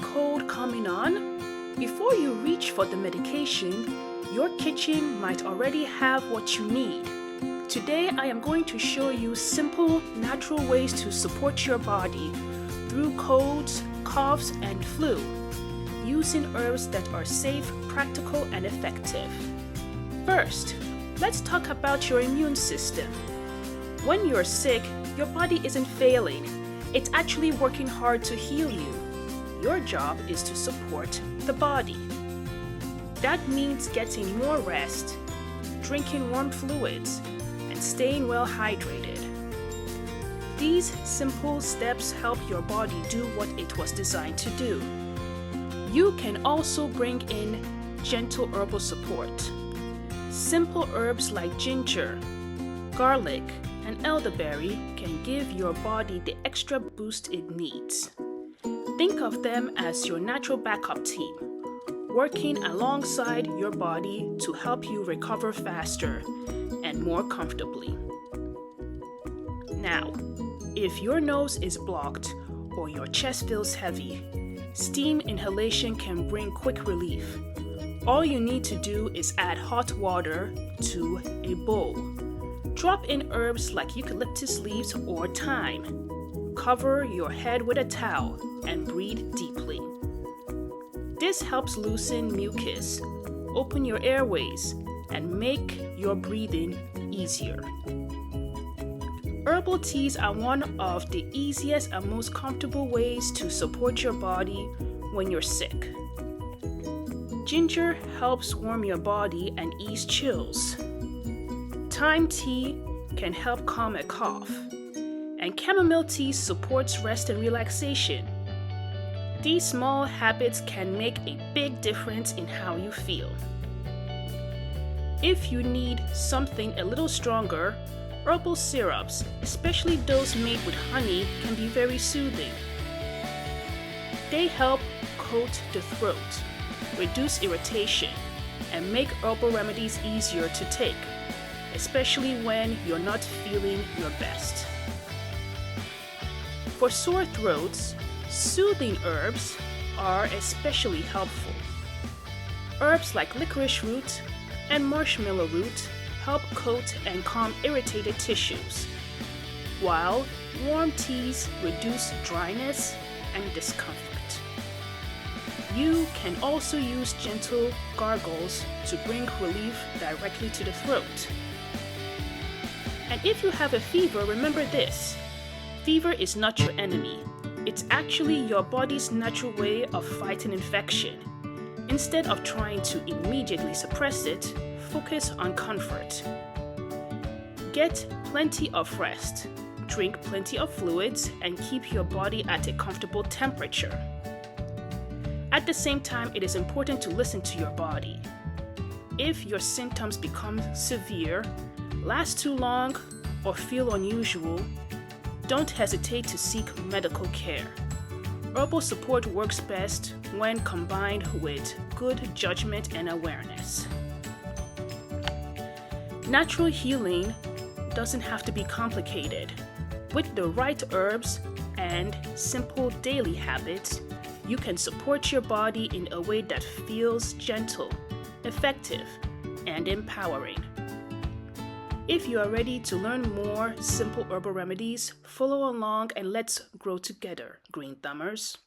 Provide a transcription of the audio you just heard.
cold coming on? Before you reach for the medication, your kitchen might already have what you need. Today, I am going to show you simple, natural ways to support your body through colds, coughs, and flu, using herbs that are safe, practical, and effective. First, let's talk about your immune system. When you're sick, your body isn't failing. It's actually working hard to heal you. Your job is to support the body. That means getting more rest, drinking warm fluids, and staying well hydrated. These simple steps help your body do what it was designed to do. You can also bring in gentle herbal support. Simple herbs like ginger, garlic, and elderberry can give your body the extra boost it needs. Think of them as your natural backup team, working alongside your body to help you recover faster and more comfortably. Now, if your nose is blocked or your chest feels heavy, steam inhalation can bring quick relief. All you need to do is add hot water to a bowl. Drop in herbs like eucalyptus leaves or thyme. Cover your head with a towel and breathe deeply. This helps loosen mucus, open your airways, and make your breathing easier. Herbal teas are one of the easiest and most comfortable ways to support your body when you're sick. Ginger helps warm your body and ease chills. Thyme tea can help calm a cough, and chamomile tea supports rest and relaxation. These small habits can make a big difference in how you feel. If you need something a little stronger, herbal syrups, especially those made with honey, can be very soothing. They help coat the throat, reduce irritation, and make herbal remedies easier to take, especially when you're not feeling your best. For sore throats, soothing herbs are especially helpful. Herbs like licorice root and marshmallow root help coat and calm irritated tissues, while warm teas reduce dryness and discomfort. You can also use gentle gargles to bring relief directly to the throat. And if you have a fever, remember this: fever is not your enemy. It's actually your body's natural way of fighting infection. Instead of trying to immediately suppress it, focus on comfort. Get plenty of rest, drink plenty of fluids, and keep your body at a comfortable temperature. At the same time, it is important to listen to your body. If your symptoms become severe, last too long, or feel unusual, don't hesitate to seek medical care. Herbal support works best when combined with good judgment and awareness. Natural healing doesn't have to be complicated. With the right herbs and simple daily habits, you can support your body in a way that feels gentle, effective, and empowering. If you are ready to learn more simple herbal remedies, follow along and let's grow together, Green Thumbers.